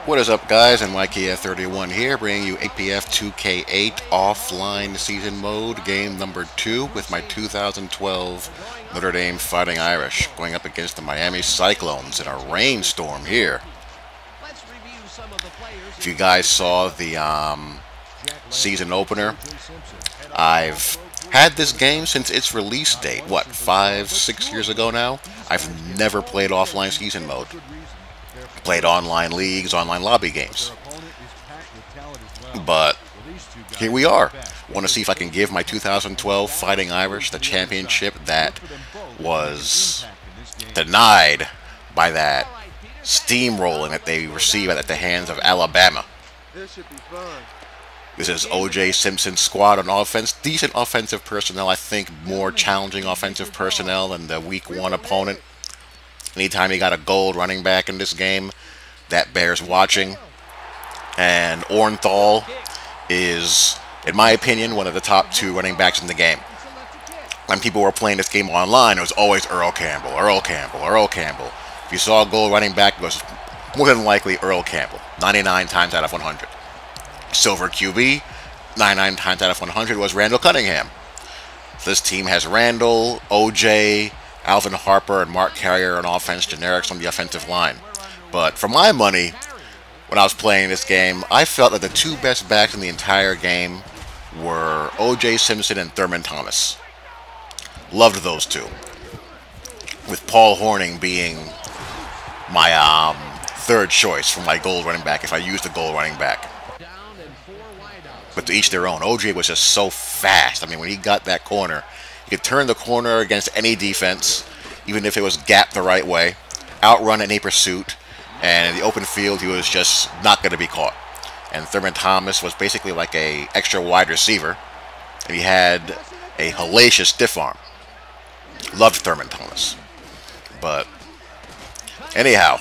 What is up, guys? NYKF31 here, bringing you APF2K8 offline season mode, game number 2 with my 2012 Notre Dame Fighting Irish going up against the Miami Cyclones in a rainstorm here. If you guys saw the season opener, I've had this game since its release date. What, 5-6 years ago now? I've never played offline season mode. Played online leagues, online lobby games. But here we are. Want to see if I can give my 2012 Fighting Irish the championship that was denied by that steamrolling that they received at the hands of Alabama. This is O.J. Simpson's squad on offense. Decent offensive personnel. I think more challenging offensive personnel than the Week 1 opponent. Anytime you got a gold running back in this game, that bears watching. And Orenthal is, in my opinion, one of the top 2 running backs in the game. When people were playing this game online, it was always Earl Campbell, Earl Campbell, Earl Campbell. If you saw a gold running back, it was more than likely Earl Campbell, 99 times out of 100. Silver QB, 99 times out of 100 was Randall Cunningham. This team has Randall, OJ, Alvin Harper, and Mark Carrier on offense, generics on the offensive line. But for my money, when I was playing this game, I felt that the 2 best backs in the entire game were O.J. Simpson and Thurman Thomas. Loved those 2. With Paul Hornung being my 3rd choice for my gold running back if I used a gold running back. But to each their own. O.J. was just so fast. I mean, when he got that corner, he could turn the corner against any defense, even if it was gapped the right way, outrun any pursuit, and in the open field, he was just not going to be caught. And Thurman Thomas was basically like a extra wide receiver, and he had a hellacious stiff arm. Loved Thurman Thomas. But anyhow,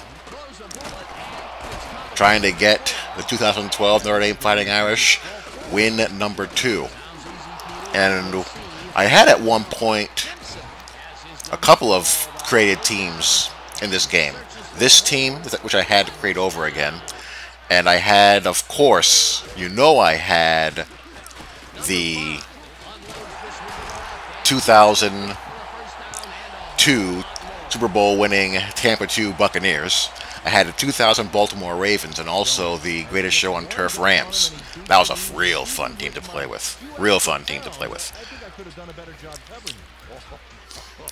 trying to get the 2012 Notre Dame Fighting Irish win number 2. And I had at one point a couple of created teams in this game. This team, which I had to create over again, and I had, of course, I had the 2002 Super Bowl winning Tampa 2 Buccaneers. I had the 2000 Baltimore Ravens and also the Greatest Show on Turf Rams. That was a real fun team to play with. Real fun team to play with.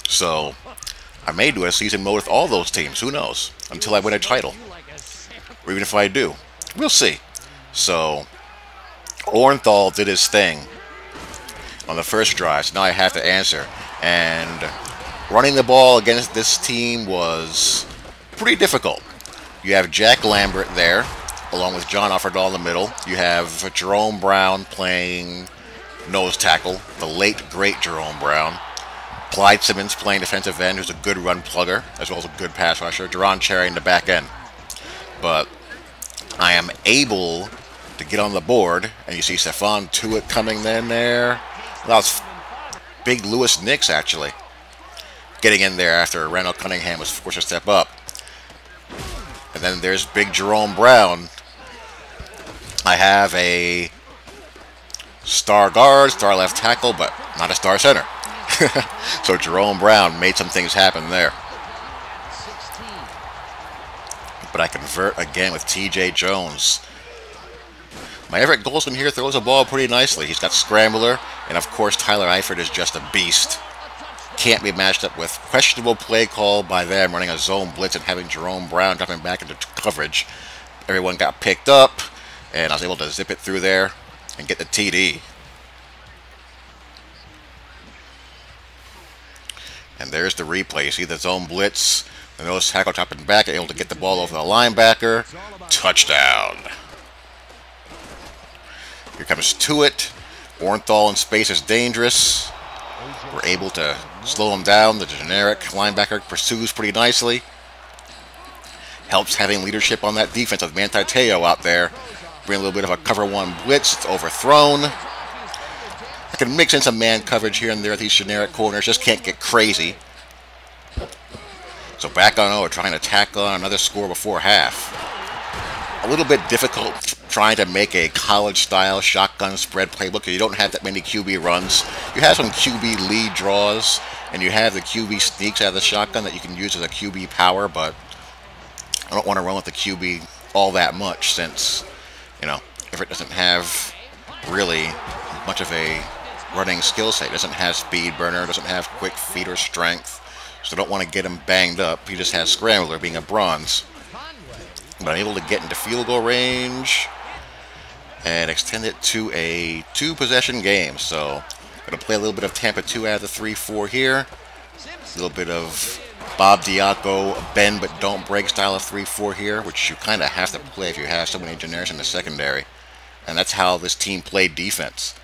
So I may do a season mode with all those teams. Who knows? Until I win a title. Or even if I do. We'll see. So Orenthal did his thing on the first drive. So now I have to answer. And running the ball against this team was pretty difficult. You have Jack Lambert there, along with John Offerdahl in the middle. You have Jerome Brown playing nose tackle, the late, great Jerome Brown. Clyde Simmons playing defensive end, who's a good run plugger, as well as a good pass rusher. Deron Cherry in the back end. But I am able to get on the board, and you see Stephon Tuitt coming in there. That was big Lewis Nix, actually, getting in there after Randall Cunningham was forced to step up. And then there's big Jerome Brown. I have a star guard, star left tackle, but not a star center. So Jerome Brown made some things happen there. But I convert again with T.J. Jones. My Everett Golson here throws the ball pretty nicely. He's got Scrambler, and of course Tyler Eifert is just a beast. Can't be matched up with. Questionable play call by them, running a zone blitz and having Jerome Brown dropping back into coverage. Everyone got picked up, and I was able to zip it through there and get the TD. And there's the replay. You see the zone blitz, the nose tackle dropping back, able to get the ball over the linebacker. Touchdown. Here comes Tuitt. Orenthal in space is dangerous. We're able to slow him down. The generic linebacker pursues pretty nicely. Helps having leadership on that defense with Manti Te'o out there. Bring a little bit of a cover 1 blitz. It's overthrown. I can mix in some man coverage here and there with these generic corners. Just can't get crazy. So back on 0, trying to tack on another score before half. a little bit difficult trying to make a college-style shotgun spread playbook. You don't have that many QB runs. You have some QB lead draws, and you have the QB sneaks out of the shotgun that you can use as a QB power, but I don't want to run with the QB all that much since, you know, Everett doesn't have really much of a running skill set. He doesn't have speed burner, doesn't have quick feet or strength, so I don't want to get him banged up. He just has scrambler, being a bronze. But I'm able to get into field goal range and extend it to a 2-possession game. So I'm going to play a little bit of Tampa 2 out of the 3-4 here. A little bit of Bob Diaco bend but don't break style of 3-4 here, which you kind of have to play if you have so many generics in the secondary. And that's how this team played defense.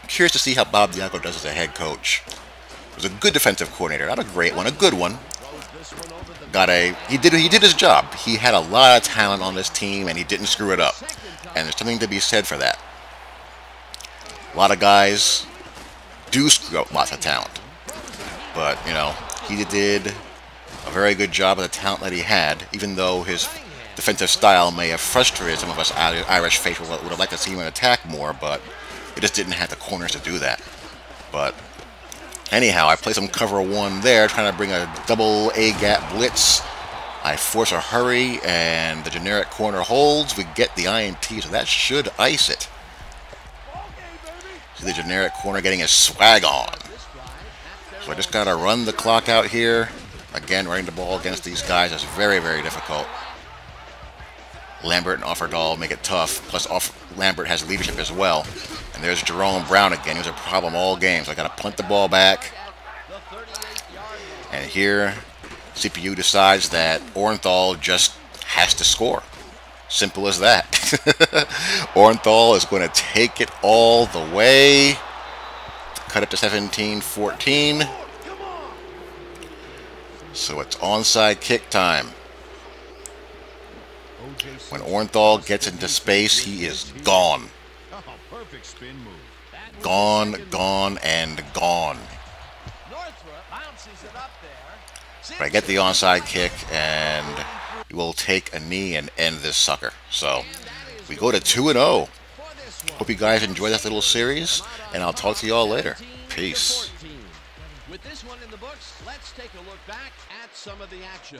I'm curious to see how Bob Diaco does as a head coach. He was a good defensive coordinator, not a great one, a good one. He did his job. He had a lot of talent on this team, and he didn't screw it up. And there's something to be said for that. A lot of guys do screw up lots of talent, but you know, he did a very good job of the talent that he had. Even though his defensive style may have frustrated some of us Irish faithful would have liked to see him attack more, but he just didn't have the corners to do that. But anyhow, I play some cover 1 there, trying to bring a double A-gap blitz. I force a hurry, and the generic corner holds. We get the INT, so that should ice it. See the generic corner getting his swag on. So I just got to run the clock out here. Again, running the ball against these guys is very, very difficult. Lambert and Offerdahl make it tough. Plus, Lambert has leadership as well. And there's Jerome Brown again. He was a problem all game. So I got to punt the ball back. And here, CPU decides that Orenthal just has to score. Simple as that. Orenthal is going to take it all the way. Cut it to 17-14. So it's onside kick time. When Orenthal gets into space, he is gone. Gone, gone, and gone. But I get the onside kick, and we will take a knee and end this sucker. So we go to 2-0. Hope you guys enjoy this little series, and I'll talk to you all later. Peace. With this one in the books, let's take a look back at some of the action.